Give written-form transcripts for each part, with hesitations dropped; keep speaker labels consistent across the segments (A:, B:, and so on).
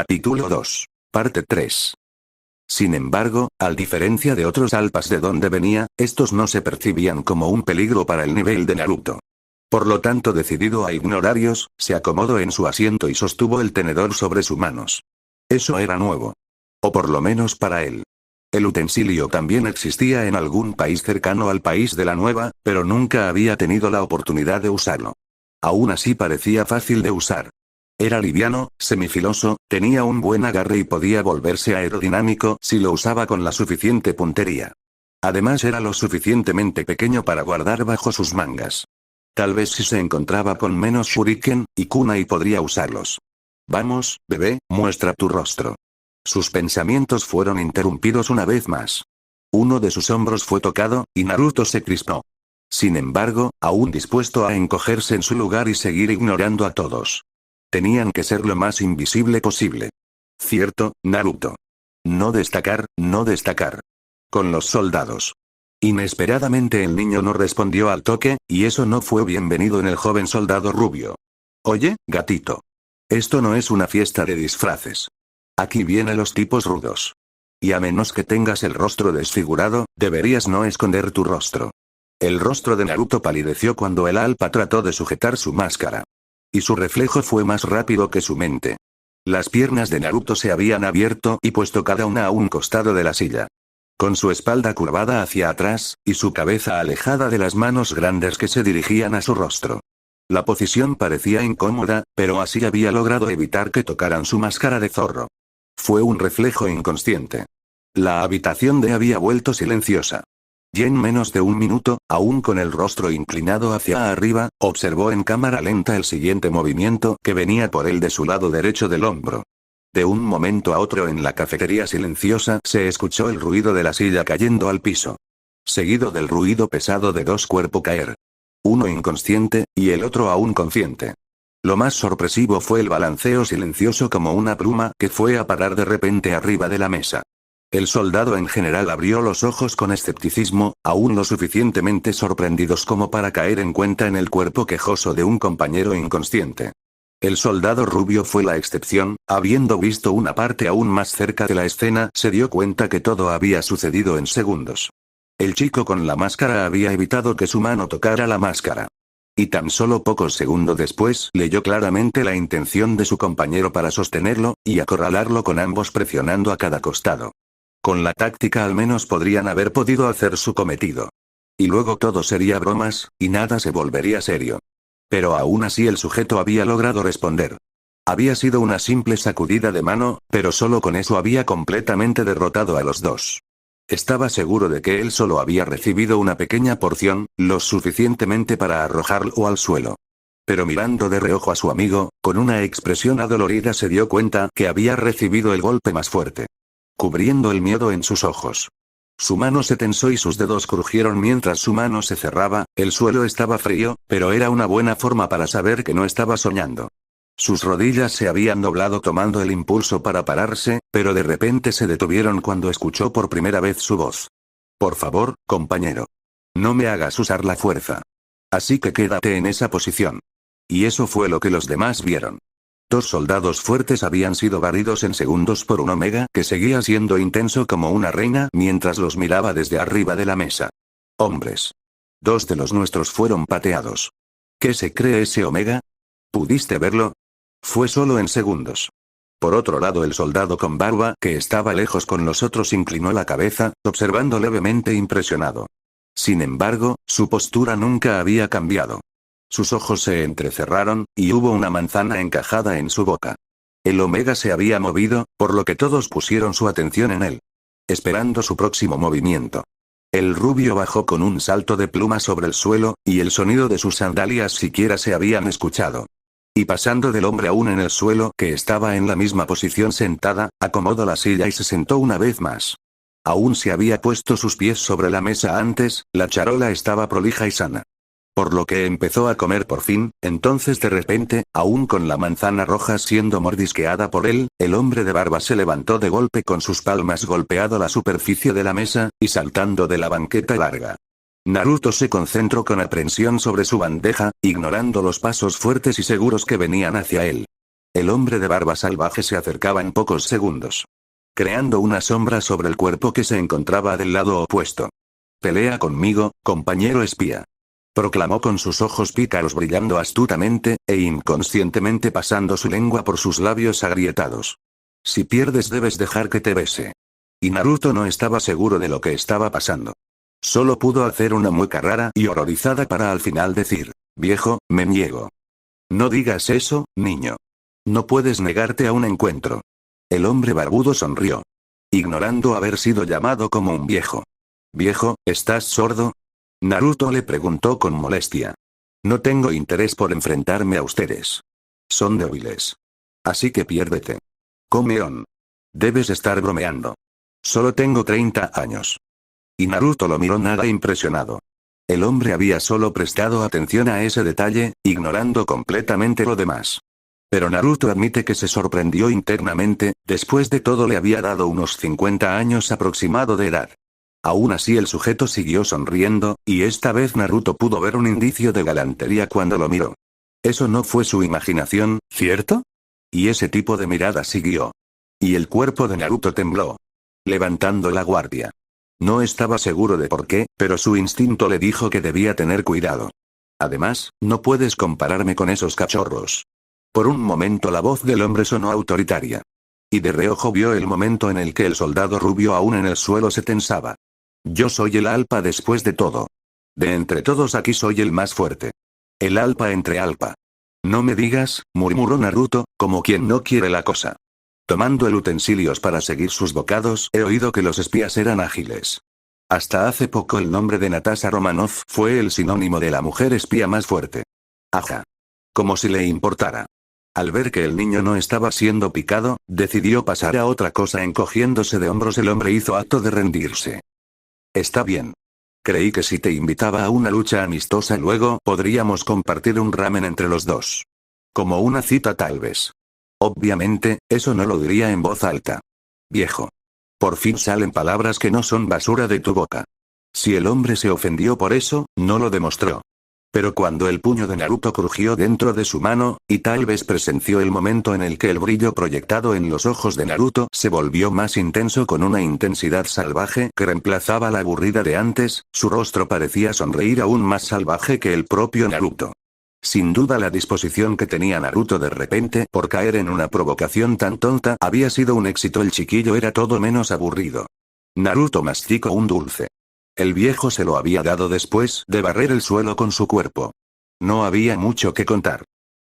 A: Capítulo 2. Parte 3. Sin embargo, a diferencia de otros alpas de donde venía, estos no se percibían como un peligro para el nivel de Naruto. Por lo tanto, decidido a ignorarlos, se acomodó en su asiento y sostuvo el tenedor sobre sus manos. Eso era nuevo. O por lo menos para él. El utensilio también existía en algún país cercano al país de la nueva, pero nunca había tenido la oportunidad de usarlo. Aún así parecía fácil de usar. Era liviano, semifiloso, tenía un buen agarre y podía volverse aerodinámico si lo usaba con la suficiente puntería. Además era lo suficientemente pequeño para guardar bajo sus mangas. Tal vez si se encontraba con menos shuriken y kunai podría usarlos. Vamos, bebé, muestra tu rostro. Sus pensamientos fueron interrumpidos una vez más. Uno de sus hombros fue tocado, y Naruto se crispó. Sin embargo, aún dispuesto a encogerse en su lugar y seguir ignorando a todos. Tenían que ser lo más invisible posible. Cierto, Naruto. No destacar, no destacar. Con los soldados. Inesperadamente el niño no respondió al toque, y eso no fue bienvenido en el joven soldado rubio. Oye, gatito. Esto no es una fiesta de disfraces. Aquí vienen los tipos rudos. Y a menos que tengas el rostro desfigurado, deberías no esconder tu rostro. El rostro de Naruto palideció cuando el alpa trató de sujetar su máscara. Y su reflejo fue más rápido que su mente. Las piernas de Naruto se habían abierto y puesto cada una a un costado de la silla. Con su espalda curvada hacia atrás, y su cabeza alejada de las manos grandes que se dirigían a su rostro. La posición parecía incómoda, pero así había logrado evitar que tocaran su máscara de zorro. Fue un reflejo inconsciente. La habitación de había vuelto silenciosa. Y en menos de un minuto, aún con el rostro inclinado hacia arriba, observó en cámara lenta el siguiente movimiento que venía por él de su lado derecho del hombro. De un momento a otro en la cafetería silenciosa se escuchó el ruido de la silla cayendo al piso. Seguido del ruido pesado de dos cuerpos caer. Uno inconsciente, y el otro aún consciente. Lo más sorpresivo fue el balanceo silencioso como una pluma que fue a parar de repente arriba de la mesa. El soldado en general abrió los ojos con escepticismo, aún lo suficientemente sorprendidos como para caer en cuenta en el cuerpo quejoso de un compañero inconsciente. El soldado rubio fue la excepción, habiendo visto una parte aún más cerca de la escena, se dio cuenta que todo había sucedido en segundos. El chico con la máscara había evitado que su mano tocara la máscara. Y tan solo pocos segundos después leyó claramente la intención de su compañero para sostenerlo, y acorralarlo con ambos presionando a cada costado. Con la táctica al menos podrían haber podido hacer su cometido. Y luego todo sería bromas, y nada se volvería serio. Pero aún así el sujeto había logrado responder. Había sido una simple sacudida de mano, pero solo con eso había completamente derrotado a los dos. Estaba seguro de que él solo había recibido una pequeña porción, lo suficientemente para arrojarlo al suelo. Pero mirando de reojo a su amigo, con una expresión adolorida se dio cuenta que había recibido el golpe más fuerte. Cubriendo el miedo en sus ojos. Su mano se tensó y sus dedos crujieron mientras su mano se cerraba, el suelo estaba frío, pero era una buena forma para saber que no estaba soñando. Sus rodillas se habían doblado tomando el impulso para pararse, pero de repente se detuvieron cuando escuchó por primera vez su voz. Por favor, compañero. No me hagas usar la fuerza. Así que quédate en esa posición. Y eso fue lo que los demás vieron. Dos soldados fuertes habían sido barridos en segundos por un Omega que seguía siendo intenso como una reina mientras los miraba desde arriba de la mesa. Hombres. Dos de los nuestros fueron pateados. ¿Qué se cree ese Omega? ¿Pudiste verlo? Fue solo en segundos. Por otro lado el soldado con barba que estaba lejos con los otros inclinó la cabeza, observando levemente impresionado. Sin embargo, su postura nunca había cambiado. Sus ojos se entrecerraron, y hubo una manzana encajada en su boca. El Omega se había movido, por lo que todos pusieron su atención en él. Esperando su próximo movimiento. El rubio bajó con un salto de pluma sobre el suelo, y el sonido de sus sandalias siquiera se habían escuchado. Y pasando del hombre aún en el suelo que estaba en la misma posición sentada, acomodó la silla y se sentó una vez más. Aún se había puesto sus pies sobre la mesa antes, la charola estaba prolija y sana. Por lo que empezó a comer por fin, entonces de repente, aún con la manzana roja siendo mordisqueada por él, el hombre de barba se levantó de golpe con sus palmas golpeando la superficie de la mesa, y saltando de la banqueta larga. Naruto se concentró con aprensión sobre su bandeja, ignorando los pasos fuertes y seguros que venían hacia él. El hombre de barba salvaje se acercaba en pocos segundos, creando una sombra sobre el cuerpo que se encontraba del lado opuesto. «Pelea conmigo, compañero espía», proclamó con sus ojos pícaros brillando astutamente, e inconscientemente pasando su lengua por sus labios agrietados. «Si pierdes debes dejar que te bese». Y Naruto no estaba seguro de lo que estaba pasando. Solo pudo hacer una mueca rara y horrorizada para al final decir: «Viejo, me niego». «No digas eso, niño. No puedes negarte a un encuentro». El hombre barbudo sonrió, ignorando haber sido llamado como un viejo. «Viejo, ¿estás sordo?», Naruto le preguntó con molestia. «No tengo interés por enfrentarme a ustedes. Son débiles. Así que piérdete. Come-on. Debes estar bromeando. Solo tengo 30 años». Y Naruto lo miró nada impresionado. El hombre había solo prestado atención a ese detalle, ignorando completamente lo demás. Pero Naruto admite que se sorprendió internamente, después de todo le había dado unos 50 años aproximado de edad. Aún así el sujeto siguió sonriendo, y esta vez Naruto pudo ver un indicio de galantería cuando lo miró. Eso no fue su imaginación, ¿cierto? Y ese tipo de mirada siguió. Y el cuerpo de Naruto tembló, levantando la guardia. No estaba seguro de por qué, pero su instinto le dijo que debía tener cuidado. Además, no puedes compararme con esos cachorros. Por un momento la voz del hombre sonó autoritaria. Y de reojo vio el momento en el que el soldado rubio aún en el suelo se tensaba. «Yo soy el Alpa después de todo. De entre todos aquí soy el más fuerte. El Alpa entre Alpa». «No me digas», murmuró Naruto, como quien no quiere la cosa. Tomando el utensilios para seguir sus bocados, he oído que los espías eran ágiles. Hasta hace poco el nombre de Natasha Romanoff fue el sinónimo de la mujer espía más fuerte. Ajá. Como si le importara. Al ver que el niño no estaba siendo picado, decidió pasar a otra cosa. Encogiéndose de hombros el hombre hizo acto de rendirse. «Está bien. Creí que si te invitaba a una lucha amistosa luego podríamos compartir un ramen entre los dos. Como una cita tal vez». Obviamente, eso no lo diría en voz alta. «Viejo. Por fin salen palabras que no son basura de tu boca». Si el hombre se ofendió por eso, no lo demostró. Pero cuando el puño de Naruto crujió dentro de su mano, y tal vez presenció el momento en el que el brillo proyectado en los ojos de Naruto se volvió más intenso con una intensidad salvaje que reemplazaba la aburrida de antes, su rostro parecía sonreír aún más salvaje que el propio Naruto. Sin duda la disposición que tenía Naruto de repente por caer en una provocación tan tonta había sido un éxito. El chiquillo era todo menos aburrido. Naruto masticó un dulce. El viejo se lo había dado después de barrer el suelo con su cuerpo. No había mucho que contar.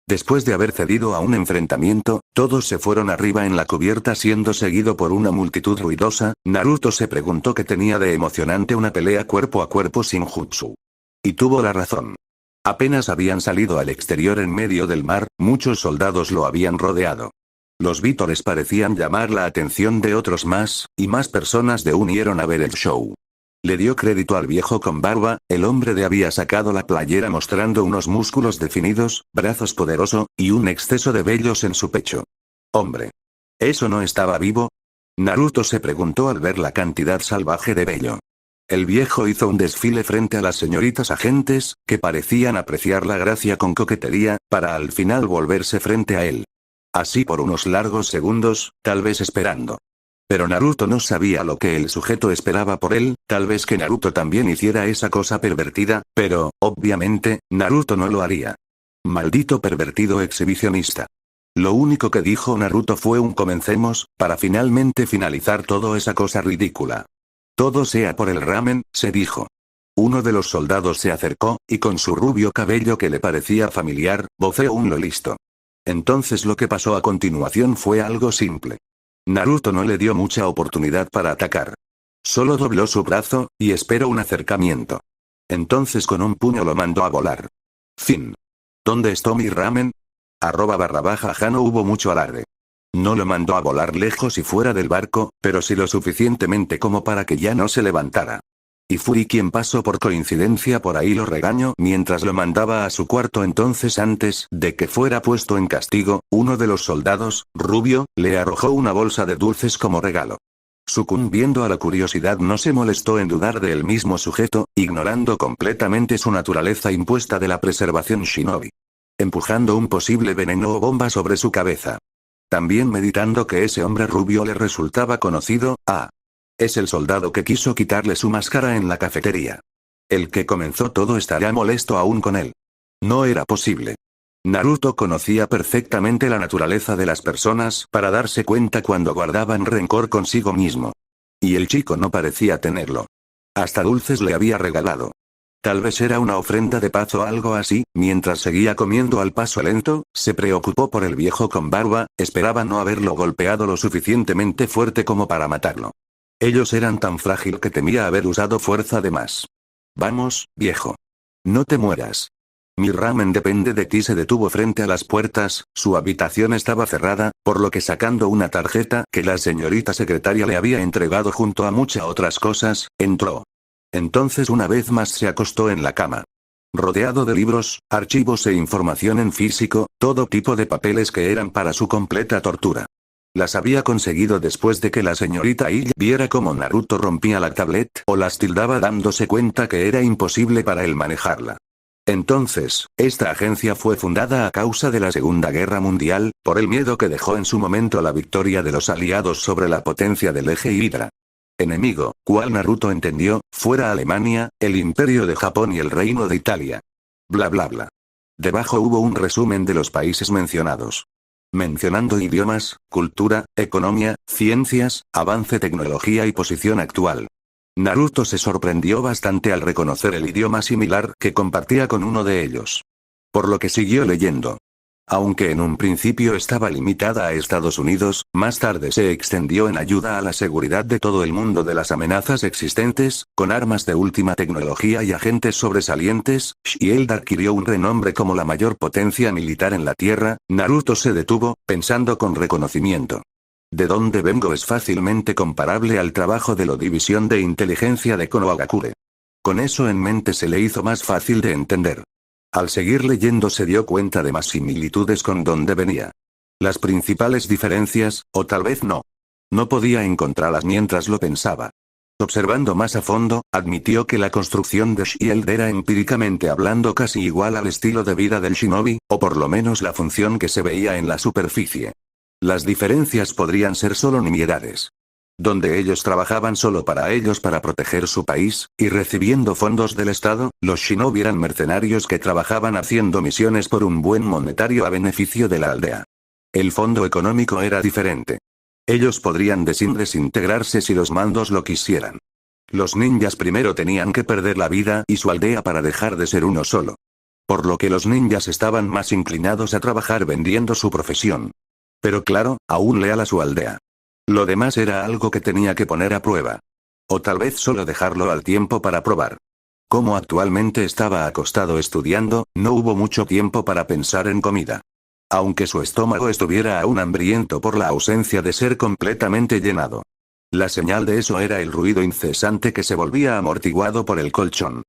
A: Después de haber cedido a un enfrentamiento, todos se fueron arriba en la cubierta siendo seguido por una multitud ruidosa. Naruto se preguntó qué tenía de emocionante una pelea cuerpo a cuerpo sin jutsu. Y tuvo la razón. Apenas habían salido al exterior en medio del mar, muchos soldados lo habían rodeado. Los vítores parecían llamar la atención de otros más, y más personas se unieron a ver el show. Le dio crédito al viejo con barba, el hombre de había sacado la playera mostrando unos músculos definidos, brazos poderosos, y un exceso de vellos en su pecho. «Hombre. ¿Eso no estaba vivo?», Naruto se preguntó al ver la cantidad salvaje de vello. El viejo hizo un desfile frente a las señoritas agentes, que parecían apreciar la gracia con coquetería, para al final volverse frente a él. Así por unos largos segundos, tal vez esperando. Pero Naruto no sabía lo que el sujeto esperaba por él, tal vez que Naruto también hiciera esa cosa pervertida, pero, obviamente, Naruto no lo haría. Maldito pervertido exhibicionista. Lo único que dijo Naruto fue un comencemos, para finalmente finalizar toda esa cosa ridícula. «Todo sea por el ramen», se dijo. Uno de los soldados se acercó, y con su rubio cabello que le parecía familiar, voceó un «lo listo». Entonces lo que pasó a continuación fue algo simple. Naruto no le dio mucha oportunidad para atacar. Solo dobló su brazo, y esperó un acercamiento. Entonces con un puño lo mandó a volar. Fin. ¿Dónde está mi ramen? @_ja no hubo mucho alarde. No lo mandó a volar lejos y fuera del barco, pero sí lo suficientemente como para que ya no se levantara. Y fui quien pasó por coincidencia por ahí lo regañó mientras lo mandaba a su cuarto. Entonces antes de que fuera puesto en castigo, uno de los soldados, rubio, le arrojó una bolsa de dulces como regalo. Sucumbiendo a la curiosidad no se molestó en dudar del mismo sujeto, ignorando completamente su naturaleza impuesta de la preservación shinobi. empujando un posible veneno o bomba sobre su cabeza. También meditando que ese hombre rubio le resultaba conocido. Es el soldado que quiso quitarle su máscara en la cafetería. El que comenzó todo estaría molesto aún con él. No era posible. Naruto conocía perfectamente la naturaleza de las personas para darse cuenta cuando guardaban rencor consigo mismo. Y el chico no parecía tenerlo. Hasta dulces le había regalado. Tal vez era una ofrenda de paz o algo así. Mientras seguía comiendo al paso lento, se preocupó por el viejo con barba, esperaba no haberlo golpeado lo suficientemente fuerte como para matarlo. Ellos eran tan frágil que temía haber usado fuerza de más. Vamos, viejo. No te mueras. Mi ramen depende de ti. Se detuvo frente a las puertas, su habitación estaba cerrada, por lo que sacando una tarjeta que la señorita secretaria le había entregado junto a muchas otras cosas, entró. Entonces una vez más se acostó en la cama. Rodeado de libros, archivos e información en físico, todo tipo de papeles que eran para su completa tortura. Las había conseguido después de que la señorita Ill viera cómo Naruto rompía la tablet o las tildaba dándose cuenta que era imposible para él manejarla. Entonces, esta agencia fue fundada a causa de la Segunda Guerra Mundial, por el miedo que dejó en su momento la victoria de los aliados sobre la potencia del eje Hydra. Enemigo, cual Naruto entendió, fuera Alemania, el Imperio de Japón y el Reino de Italia. Bla bla bla. Debajo hubo un resumen de los países mencionados. Mencionando idiomas, cultura, economía, ciencias, avance, tecnología y posición actual. Naruto se sorprendió bastante al reconocer el idioma similar que compartía con uno de ellos. Por lo que siguió leyendo. Aunque en un principio estaba limitada a Estados Unidos, más tarde se extendió en ayuda a la seguridad de todo el mundo de las amenazas existentes, con armas de última tecnología y agentes sobresalientes. Shield adquirió un renombre como la mayor potencia militar en la Tierra. Naruto se detuvo, pensando con reconocimiento. De dónde vengo es fácilmente comparable al trabajo de la División de Inteligencia de Konohagakure. Con eso en mente se le hizo más fácil de entender. Al seguir leyendo se dio cuenta de más similitudes con donde venía. Las principales diferencias, o tal vez no. No podía encontrarlas mientras lo pensaba. Observando más a fondo, admitió que la construcción de Shield era empíricamente hablando casi igual al estilo de vida del shinobi, o por lo menos la función que se veía en la superficie. Las diferencias podrían ser solo nimiedades. Donde ellos trabajaban solo para ellos para proteger su país, y recibiendo fondos del Estado, los shinobi eran mercenarios que trabajaban haciendo misiones por un buen monetario a beneficio de la aldea. El fondo económico era diferente. Ellos podrían desintegrarse si los mandos lo quisieran. Los ninjas primero tenían que perder la vida y su aldea para dejar de ser uno solo. Por lo que los ninjas estaban más inclinados a trabajar vendiendo su profesión. Pero claro, aún leal a su aldea. Lo demás era algo que tenía que poner a prueba. O tal vez solo dejarlo al tiempo para probar. Como actualmente estaba acostado estudiando, no hubo mucho tiempo para pensar en comida. Aunque su estómago estuviera aún hambriento por la ausencia de ser completamente llenado. La señal de eso era el ruido incesante que se volvía amortiguado por el colchón.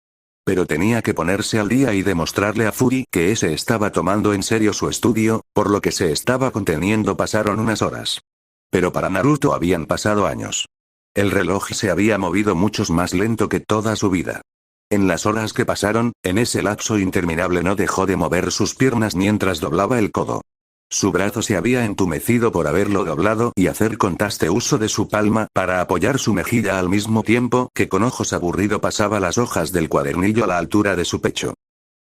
A: Pero tenía que ponerse al día y demostrarle a Fury que ese estaba tomando en serio su estudio, por lo que se estaba conteniendo. Pasaron unas horas. Pero para Naruto habían pasado años. El reloj se había movido mucho más lento que toda su vida. En las horas que pasaron, en ese lapso interminable no dejó de mover sus piernas mientras doblaba el codo. Su brazo se había entumecido por haberlo doblado y hacer constante uso de su palma para apoyar su mejilla al mismo tiempo que con ojos aburrido pasaba las hojas del cuadernillo a la altura de su pecho.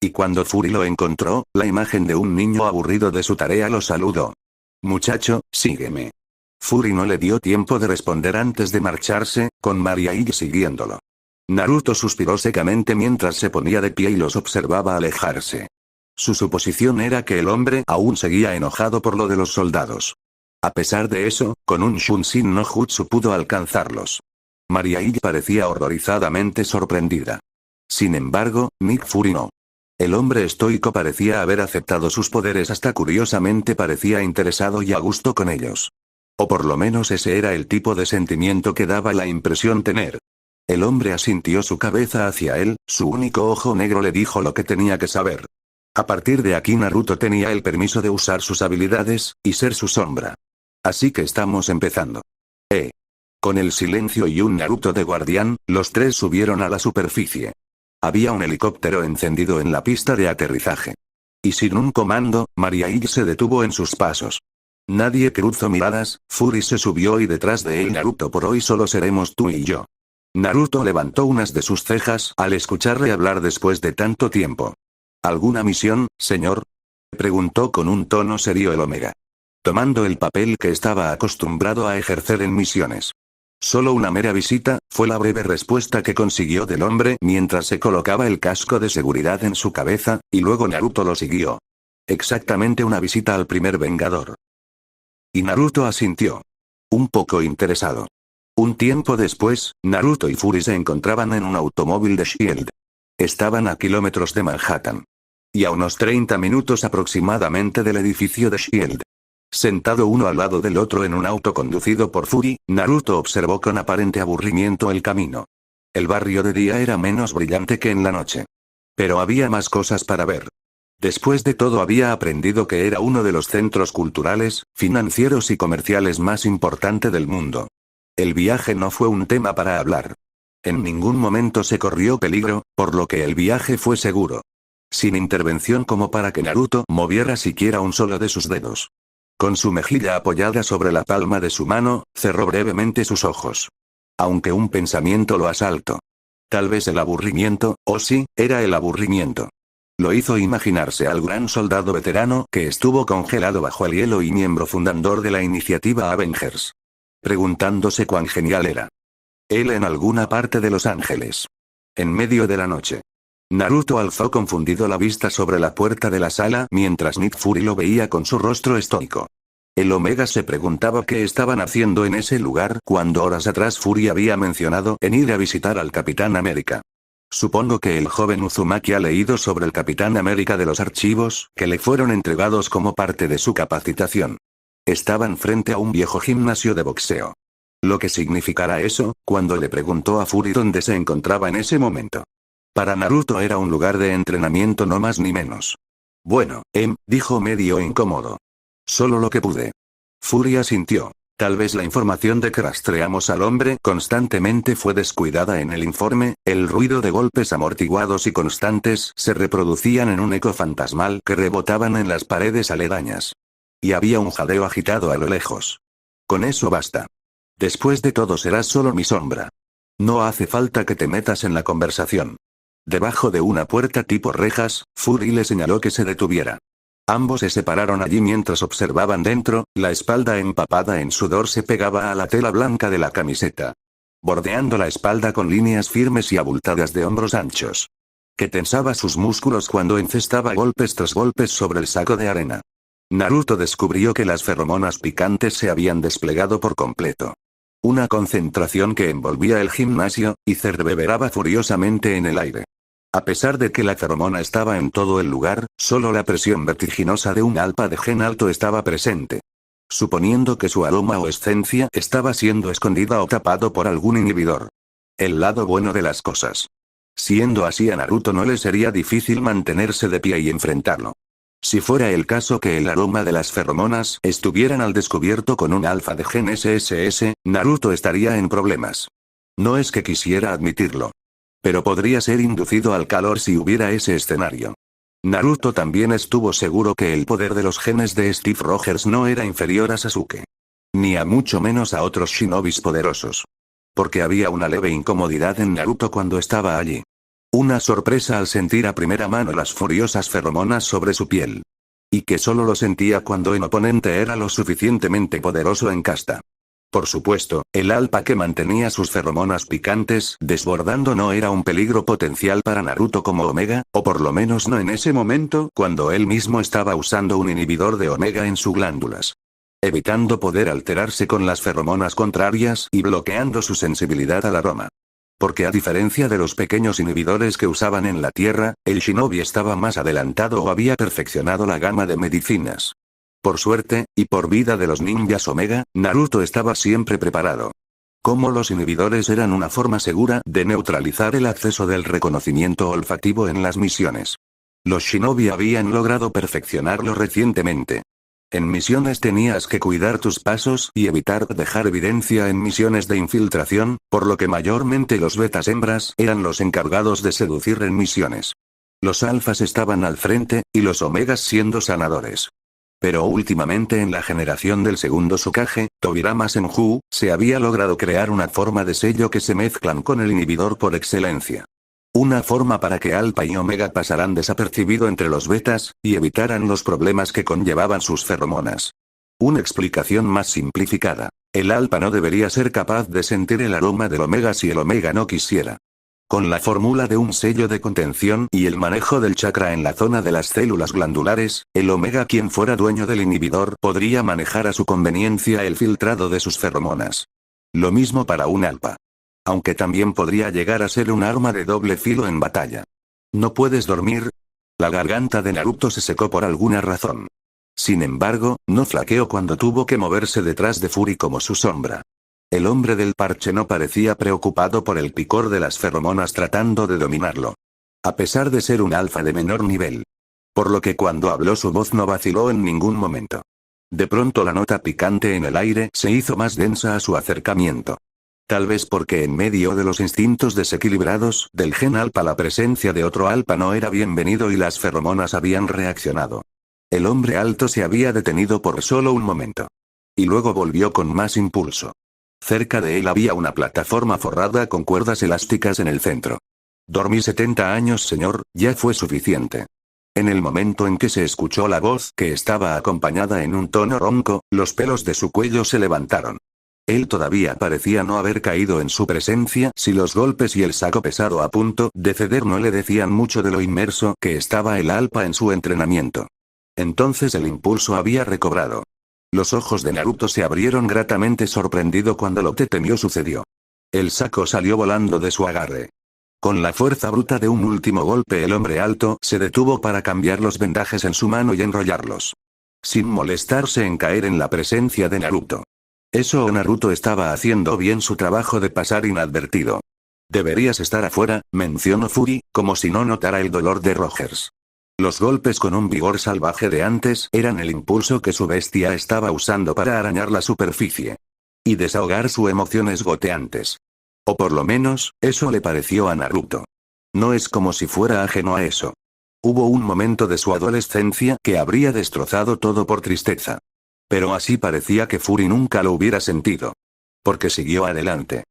A: Y cuando Fury lo encontró, la imagen de un niño aburrido de su tarea lo saludó. Muchacho, sígueme. Fury no le dio tiempo de responder antes de marcharse, con Mariaille siguiéndolo. Naruto suspiró secamente mientras se ponía de pie y los observaba alejarse. Su suposición era que el hombre aún seguía enojado por lo de los soldados. A pesar de eso, con un Shunshin no Jutsu pudo alcanzarlos. Mariaille parecía horrorizadamente sorprendida. Sin embargo, Nick Fury no. El hombre estoico parecía haber aceptado sus poderes, hasta curiosamente parecía interesado y a gusto con ellos. O por lo menos ese era el tipo de sentimiento que daba la impresión tener. El hombre asintió su cabeza hacia él, su único ojo negro le dijo lo que tenía que saber. A partir de aquí Naruto tenía el permiso de usar sus habilidades, y ser su sombra. Así que estamos empezando. Con el silencio y un Naruto de guardián, los tres subieron a la superficie. Había un helicóptero encendido en la pista de aterrizaje. Y sin un comando, Mariaige se detuvo en sus pasos. Nadie cruzó miradas, Fury se subió y detrás de él Naruto. Por hoy solo seremos tú y yo. Naruto levantó unas de sus cejas al escucharle hablar después de tanto tiempo. ¿Alguna misión, señor? Preguntó con un tono serio el Omega. Tomando el papel que estaba acostumbrado a ejercer en misiones. Solo una mera visita, fue la breve respuesta que consiguió del hombre mientras se colocaba el casco de seguridad en su cabeza, y luego Naruto lo siguió. Exactamente una visita al primer Vengador. Y Naruto asintió. Un poco interesado. Un tiempo después, Naruto y Fury se encontraban en un automóvil de SHIELD. Estaban a kilómetros de Manhattan. Y a unos 30 minutos aproximadamente del edificio de SHIELD. Sentado uno al lado del otro en un auto conducido por Fury, Naruto observó con aparente aburrimiento el camino. El barrio de día era menos brillante que en la noche. Pero había más cosas para ver. Después de todo había aprendido que era uno de los centros culturales, financieros y comerciales más importante del mundo. El viaje no fue un tema para hablar. En ningún momento se corrió peligro, por lo que el viaje fue seguro. Sin intervención como para que Naruto moviera siquiera un solo de sus dedos. Con su mejilla apoyada sobre la palma de su mano, cerró brevemente sus ojos. Aunque un pensamiento lo asaltó. Tal vez el aburrimiento, o sí, era el aburrimiento. Lo hizo imaginarse al gran soldado veterano que estuvo congelado bajo el hielo y miembro fundador de la iniciativa Avengers. Preguntándose cuán genial era. Él en alguna parte de Los Ángeles. En medio de la noche. Naruto alzó confundido la vista sobre la puerta de la sala mientras Nick Fury lo veía con su rostro estoico. El Omega se preguntaba qué estaban haciendo en ese lugar cuando horas atrás Fury había mencionado en ir a visitar al Capitán América. Supongo que el joven Uzumaki ha leído sobre el Capitán América de los archivos que le fueron entregados como parte de su capacitación. Estaban frente a un viejo gimnasio de boxeo. Lo que significará eso, cuando le preguntó a Fury dónde se encontraba en ese momento. Para Naruto era un lugar de entrenamiento no más ni menos. Bueno, dijo medio incómodo. Solo lo que pude. Fury asintió. Tal vez la información de que rastreamos al hombre constantemente fue descuidada en el informe, el ruido de golpes amortiguados y constantes se reproducían en un eco fantasmal que rebotaban en las paredes aledañas. Y había un jadeo agitado a lo lejos. Con eso basta. Después de todo serás solo mi sombra. No hace falta que te metas en la conversación. Debajo de una puerta tipo rejas, Fury le señaló que se detuviera. Ambos se separaron allí mientras observaban dentro, la espalda empapada en sudor se pegaba a la tela blanca de la camiseta. Bordeando la espalda con líneas firmes y abultadas de hombros anchos. Que tensaba sus músculos cuando encestaba golpes tras golpes sobre el saco de arena. Naruto descubrió que las feromonas picantes se habían desplegado por completo. Una concentración que envolvía el gimnasio, y reverberaba furiosamente en el aire. A pesar de que la feromona estaba en todo el lugar, solo la presión vertiginosa de un alfa de gen alto estaba presente. Suponiendo que su aroma o esencia estaba siendo escondida o tapado por algún inhibidor. El lado bueno de las cosas. Siendo así a Naruto no le sería difícil mantenerse de pie y enfrentarlo. Si fuera el caso que el aroma de las feromonas estuvieran al descubierto con un alfa de gen SSS, Naruto estaría en problemas. No es que quisiera admitirlo. Pero podría ser inducido al calor si hubiera ese escenario. Naruto también estuvo seguro que el poder de los genes de Steve Rogers no era inferior a Sasuke. Ni a mucho menos a otros shinobis poderosos. Porque había una leve incomodidad en Naruto cuando estaba allí. Una sorpresa al sentir a primera mano las furiosas feromonas sobre su piel. Y que solo lo sentía cuando el oponente era lo suficientemente poderoso en casta. Por supuesto, el alfa que mantenía sus feromonas picantes desbordando no era un peligro potencial para Naruto como Omega, o por lo menos no en ese momento cuando él mismo estaba usando un inhibidor de Omega en sus glándulas. Evitando poder alterarse con las feromonas contrarias y bloqueando su sensibilidad al aroma. Porque a diferencia de los pequeños inhibidores que usaban en la Tierra, el shinobi estaba más adelantado o había perfeccionado la gama de medicinas. Por suerte, y por vida de los ninjas Omega, Naruto estaba siempre preparado. Como los inhibidores eran una forma segura de neutralizar el acceso del reconocimiento olfativo en las misiones. Los shinobi habían logrado perfeccionarlo recientemente. En misiones tenías que cuidar tus pasos y evitar dejar evidencia en misiones de infiltración, por lo que mayormente los betas hembras eran los encargados de seducir en misiones. Los alfas estaban al frente, y los omegas siendo sanadores. Pero últimamente en la generación del segundo Hokage, Tobirama Senju, se había logrado crear una forma de sello que se mezclan con el inhibidor por excelencia. Una forma para que Alpha y Omega pasaran desapercibido entre los betas, y evitaran los problemas que conllevaban sus feromonas. Una explicación más simplificada. El Alpha no debería ser capaz de sentir el aroma del Omega si el Omega no quisiera. Con la fórmula de un sello de contención y el manejo del chakra en la zona de las células glandulares, el Omega, quien fuera dueño del inhibidor, podría manejar a su conveniencia el filtrado de sus feromonas. Lo mismo para un Alpha. Aunque también podría llegar a ser un arma de doble filo en batalla. ¿No puedes dormir? La garganta de Naruto se secó por alguna razón. Sin embargo, no flaqueó cuando tuvo que moverse detrás de Fury como su sombra. El hombre del parche no parecía preocupado por el picor de las feromonas tratando de dominarlo. A pesar de ser un alfa de menor nivel. Por lo que cuando habló su voz no vaciló en ningún momento. De pronto la nota picante en el aire se hizo más densa a su acercamiento. Tal vez porque en medio de los instintos desequilibrados del gen alfa la presencia de otro alfa no era bienvenido y las feromonas habían reaccionado. El hombre alto se había detenido por solo un momento. Y luego volvió con más impulso. Cerca de él había una plataforma forrada con cuerdas elásticas en el centro. Dormí 70 años, señor, ya fue suficiente. En el momento en que se escuchó la voz, que estaba acompañada en un tono ronco, los pelos de su cuello se levantaron. Él todavía parecía no haber caído en su presencia si los golpes y el saco pesado a punto de ceder no le decían mucho de lo inmerso que estaba el alfa en su entrenamiento. Entonces el impulso había recobrado. Los ojos de Naruto se abrieron gratamente sorprendido cuando lo que temió sucedió. El saco salió volando de su agarre. Con la fuerza bruta de un último golpe el hombre alto se detuvo para cambiar los vendajes en su mano y enrollarlos. Sin molestarse en caer en la presencia de Naruto. Eso o Naruto estaba haciendo bien su trabajo de pasar inadvertido. Deberías estar afuera, mencionó Fury, como si no notara el dolor de Rogers. Los golpes con un vigor salvaje de antes eran el impulso que su bestia estaba usando para arañar la superficie. Y desahogar sus emociones goteantes. O por lo menos, eso le pareció a Naruto. No es como si fuera ajeno a eso. Hubo un momento de su adolescencia que habría destrozado todo por tristeza. Pero así parecía que Fury nunca lo hubiera sentido. Porque siguió adelante.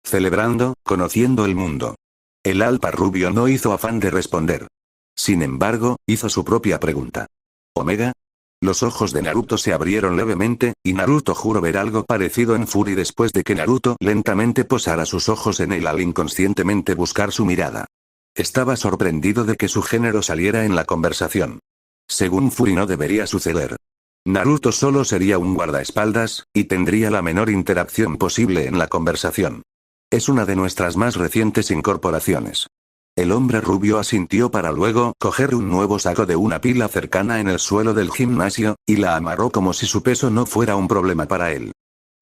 A: Celebrando, conociendo el mundo. El alfa rubio no hizo afán de responder. Sin embargo, hizo su propia pregunta. ¿Omega? Los ojos de Naruto se abrieron levemente, y Naruto juró ver algo parecido en Fury después de que Naruto lentamente posara sus ojos en él al inconscientemente buscar su mirada. Estaba sorprendido de que su género saliera en la conversación. Según Fury no debería suceder. Naruto solo sería un guardaespaldas, y tendría la menor interacción posible en la conversación. Es una de nuestras más recientes incorporaciones. El hombre rubio asintió para luego coger un nuevo saco de una pila cercana en el suelo del gimnasio, y la amarró como si su peso no fuera un problema para él.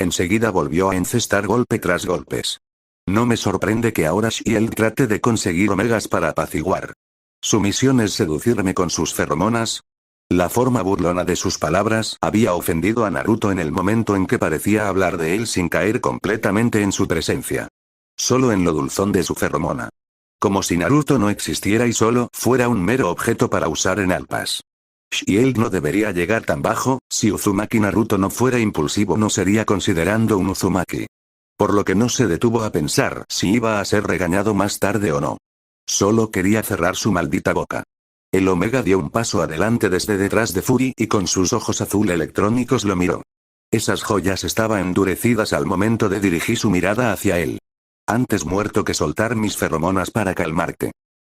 A: Enseguida volvió a encestar golpe tras golpes. No me sorprende que ahora Shield trate de conseguir omegas para apaciguar. ¿Su misión es seducirme con sus feromonas? La forma burlona de sus palabras había ofendido a Naruto en el momento en que parecía hablar de él sin caer completamente en su presencia. Solo en lo dulzón de su feromona. Como si Naruto no existiera y solo fuera un mero objeto para usar en alpas. Shield no debería llegar tan bajo, si Uzumaki Naruto no fuera impulsivo no sería considerando un Uzumaki. Por lo que no se detuvo a pensar si iba a ser regañado más tarde o no. Solo quería cerrar su maldita boca. El Omega dio un paso adelante desde detrás de Fury y con sus ojos azul electrónicos lo miró. Esas joyas estaban endurecidas al momento de dirigir su mirada hacia él. Antes muerto que soltar mis feromonas para calmarte.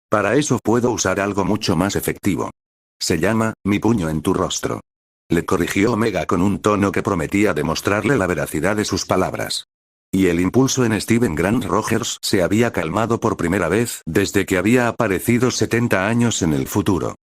A: Para eso puedo usar algo mucho más efectivo. Se llama, mi puño en tu rostro. Le corrigió Omega con un tono que prometía demostrarle la veracidad de sus palabras. Y el impulso en Steven Grant Rogers se había calmado por primera vez desde que había aparecido 70 años en el futuro.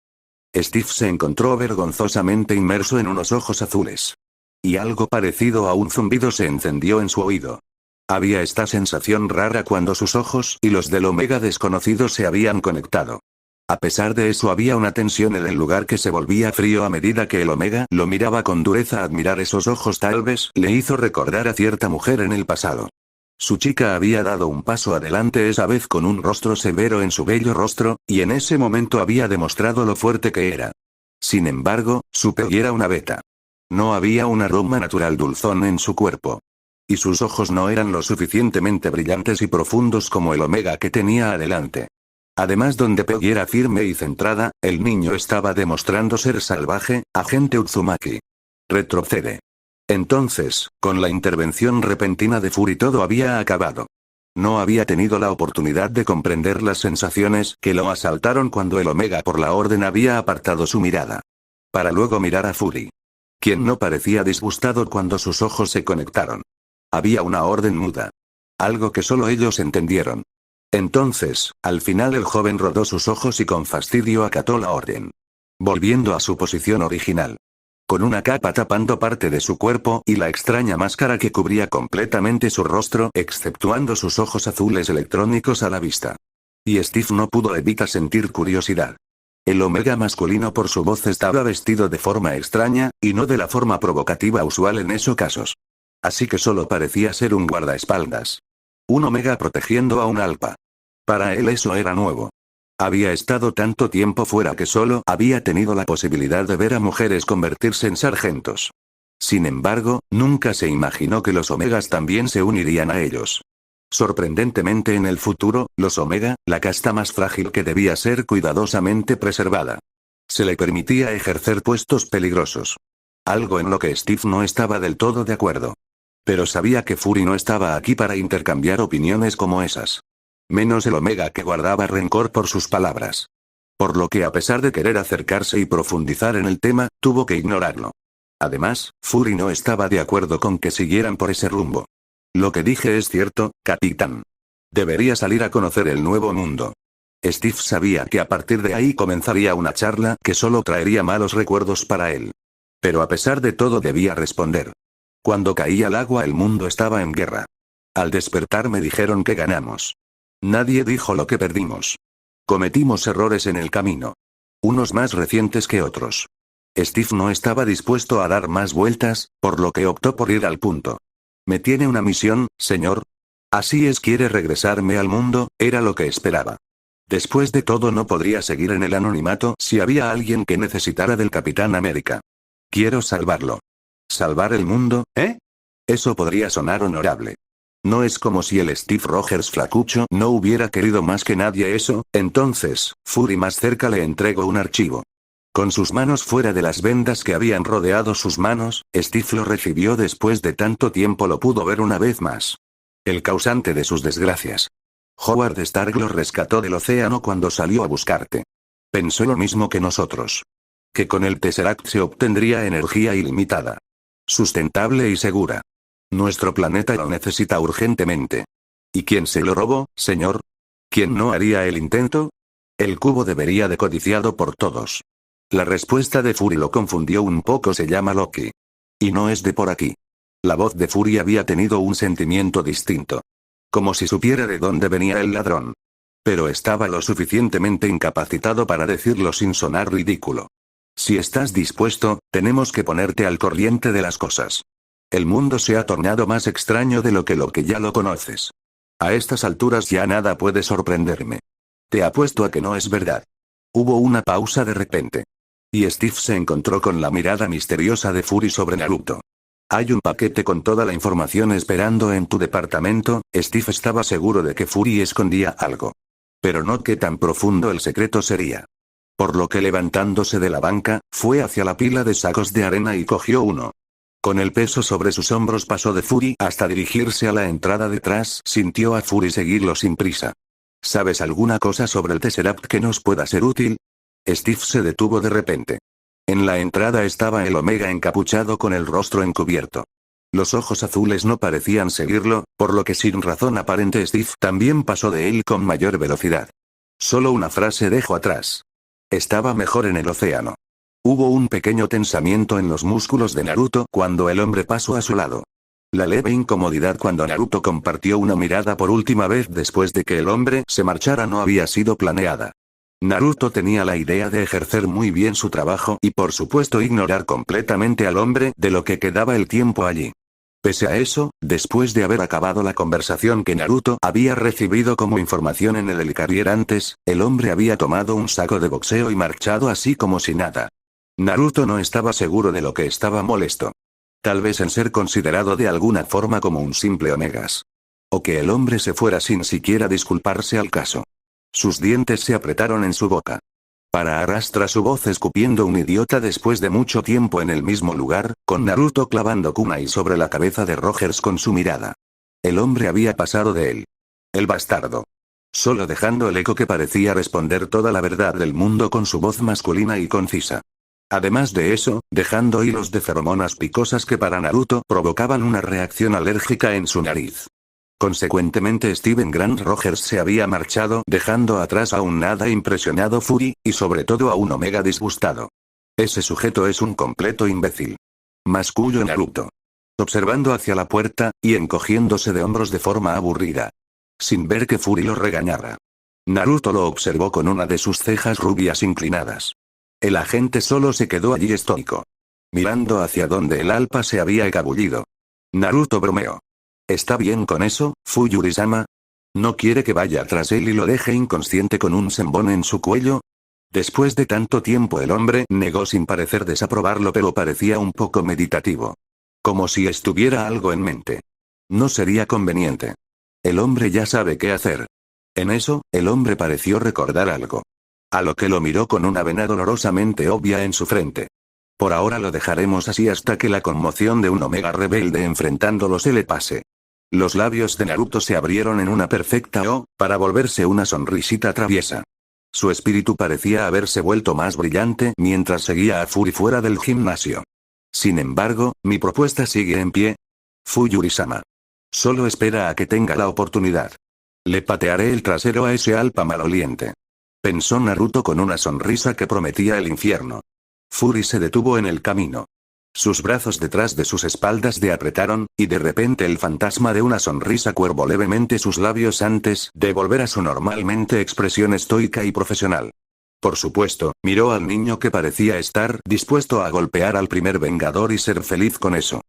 A: Steve se encontró vergonzosamente inmerso en unos ojos azules. Y algo parecido a un zumbido se encendió en su oído. Había esta sensación rara cuando sus ojos y los del Omega desconocido se habían conectado. A pesar de eso había una tensión en el lugar que se volvía frío a medida que el Omega lo miraba con dureza. Admirar esos ojos tal vez le hizo recordar a cierta mujer en el pasado. Su chica había dado un paso adelante esa vez con un rostro severo en su bello rostro, y en ese momento había demostrado lo fuerte que era. Sin embargo, su piel era una beta. No había un aroma natural dulzón en su cuerpo. Y sus ojos no eran lo suficientemente brillantes y profundos como el omega que tenía adelante. Además, donde Peggy era firme y centrada, el niño estaba demostrando ser salvaje, agente Uzumaki. Retrocede. Entonces, con la intervención repentina de Fury todo había acabado. No había tenido la oportunidad de comprender las sensaciones que lo asaltaron cuando el Omega por la orden había apartado su mirada. Para luego mirar a Fury. Quien no parecía disgustado cuando sus ojos se conectaron. Había una orden muda. Algo que solo ellos entendieron. Entonces, al final el joven rodó sus ojos y con fastidio acató la orden. Volviendo a su posición original. Con una capa tapando parte de su cuerpo y la extraña máscara que cubría completamente su rostro, exceptuando sus ojos azules electrónicos a la vista. Y Steve no pudo evitar sentir curiosidad. El Omega masculino por su voz estaba vestido de forma extraña, y no de la forma provocativa usual en esos casos. Así que solo parecía ser un guardaespaldas. Un Omega protegiendo a un Alpha. Para él eso era nuevo. Había estado tanto tiempo fuera que solo había tenido la posibilidad de ver a mujeres convertirse en sargentos. Sin embargo, nunca se imaginó que los Omegas también se unirían a ellos. Sorprendentemente en el futuro, los Omega, la casta más frágil que debía ser cuidadosamente preservada. Se le permitía ejercer puestos peligrosos. Algo en lo que Steve no estaba del todo de acuerdo. Pero sabía que Fury no estaba aquí para intercambiar opiniones como esas. Menos el Omega que guardaba rencor por sus palabras. Por lo que a pesar de querer acercarse y profundizar en el tema, tuvo que ignorarlo. Además, Fury no estaba de acuerdo con que siguieran por ese rumbo. Lo que dije es cierto, capitán. Debería salir a conocer el nuevo mundo. Steve sabía que a partir de ahí comenzaría una charla que solo traería malos recuerdos para él. Pero a pesar de todo debía responder. Cuando caía al agua el mundo estaba en guerra. Al despertar me dijeron que ganamos. Nadie dijo lo que perdimos. Cometimos errores en el camino. Unos más recientes que otros. Steve no estaba dispuesto a dar más vueltas, por lo que optó por ir al punto. ¿Me tiene una misión, señor? Así es, quiere regresarme al mundo, era lo que esperaba. Después de todo no podría seguir en el anonimato si había alguien que necesitara del Capitán América. Quiero salvarlo. ¿Salvar el mundo, eh? Eso podría sonar honorable. No es como si el Steve Rogers flacucho no hubiera querido más que nadie eso, entonces, Fury más cerca le entregó un archivo. Con sus manos fuera de las vendas que habían rodeado sus manos, Steve lo recibió después de tanto tiempo, lo pudo ver una vez más. El causante de sus desgracias. Howard Stark lo rescató del océano cuando salió a buscarte. Pensó lo mismo que nosotros. Que con el Tesseract se obtendría energía ilimitada. Sustentable y segura. Nuestro planeta lo necesita urgentemente. ¿Y quién se lo robó, señor? ¿Quién no haría el intento? El cubo debería de codiciado por todos. La respuesta de Fury lo confundió un poco, se llama Loki. Y no es de por aquí. La voz de Fury había tenido un sentimiento distinto. Como si supiera de dónde venía el ladrón. Pero estaba lo suficientemente incapacitado para decirlo sin sonar ridículo. Si estás dispuesto, tenemos que ponerte al corriente de las cosas. El mundo se ha tornado más extraño de lo que ya lo conoces. A estas alturas ya nada puede sorprenderme. Te apuesto a que no es verdad. Hubo una pausa de repente. Y Steve se encontró con la mirada misteriosa de Fury sobre Naruto. Hay un paquete con toda la información esperando en tu departamento. Steve estaba seguro de que Fury escondía algo. Pero no qué tan profundo el secreto sería. Por lo que levantándose de la banca, fue hacia la pila de sacos de arena y cogió uno. Con el peso sobre sus hombros pasó de Fury hasta dirigirse a la entrada detrás. Sintió a Fury seguirlo sin prisa. ¿Sabes alguna cosa sobre el Tesseract que nos pueda ser útil? Steve se detuvo de repente. En la entrada estaba el Omega encapuchado con el rostro encubierto. Los ojos azules no parecían seguirlo, por lo que sin razón aparente Steve también pasó de él con mayor velocidad. Solo una frase dejó atrás. Estaba mejor en el océano. Hubo un pequeño tensamiento en los músculos de Naruto cuando el hombre pasó a su lado. La leve incomodidad cuando Naruto compartió una mirada por última vez después de que el hombre se marchara no había sido planeada. Naruto tenía la idea de ejercer muy bien su trabajo y por supuesto ignorar completamente al hombre de lo que quedaba el tiempo allí. Pese a eso, después de haber acabado la conversación que Naruto había recibido como información en el Helicarrier antes, el hombre había tomado un saco de boxeo y marchado así como si nada. Naruto no estaba seguro de lo que estaba molesto. Tal vez en ser considerado de alguna forma como un simple Omegas. O que el hombre se fuera sin siquiera disculparse al caso. Sus dientes se apretaron en su boca. Para arrastrar su voz escupiendo un idiota después de mucho tiempo en el mismo lugar, con Naruto clavando kunai sobre la cabeza de Rogers con su mirada. El hombre había pasado de él. El bastardo. Solo dejando el eco que parecía responder toda la verdad del mundo con su voz masculina y concisa. Además de eso, dejando hilos de feromonas picosas que para Naruto provocaban una reacción alérgica en su nariz. Consecuentemente Steven Grant Rogers se había marchado dejando atrás a un nada impresionado Fury, y sobre todo a un Omega disgustado. Ese sujeto es un completo imbécil. Masculló Naruto. Observando hacia la puerta, y encogiéndose de hombros de forma aburrida. Sin ver que Fury lo regañara. Naruto lo observó con una de sus cejas rubias inclinadas. El agente solo se quedó allí estoico. Mirando hacia donde el alpa se había escabullido. Naruto bromeó. ¿Está bien con eso, Fuyuri-sama? ¿No quiere que vaya tras él y lo deje inconsciente con un sembón en su cuello? Después de tanto tiempo el hombre negó sin parecer desaprobarlo, pero parecía un poco meditativo. Como si estuviera algo en mente. No sería conveniente. El hombre ya sabe qué hacer. En eso, el hombre pareció recordar algo. A lo que lo miró con una vena dolorosamente obvia en su frente. Por ahora lo dejaremos así hasta que la conmoción de un Omega rebelde enfrentándolo se le pase. Los labios de Naruto se abrieron en una perfecta O, para volverse una sonrisita traviesa. Su espíritu parecía haberse vuelto más brillante mientras seguía a Fury fuera del gimnasio. Sin embargo, mi propuesta sigue en pie. Fuyuri-sama. Solo espera a que tenga la oportunidad. Le patearé el trasero a ese alpa maloliente. Pensó Naruto con una sonrisa que prometía el infierno. Fury se detuvo en el camino. Sus brazos detrás de sus espaldas le apretaron, y de repente el fantasma de una sonrisa cuervó levemente sus labios antes de volver a su normalmente expresión estoica y profesional. Por supuesto, miró al niño que parecía estar dispuesto a golpear al primer vengador y ser feliz con eso.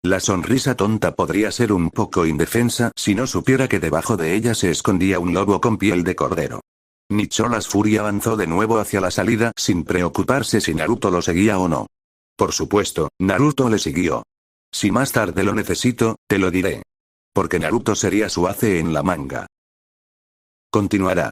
A: La sonrisa tonta podría ser un poco indefensa si no supiera que debajo de ella se escondía un lobo con piel de cordero. Nicholas Fury avanzó de nuevo hacia la salida sin preocuparse si Naruto lo seguía o no. Por supuesto, Naruto le siguió. Si más tarde lo necesito, te lo diré. Porque Naruto sería su ace en la manga. Continuará.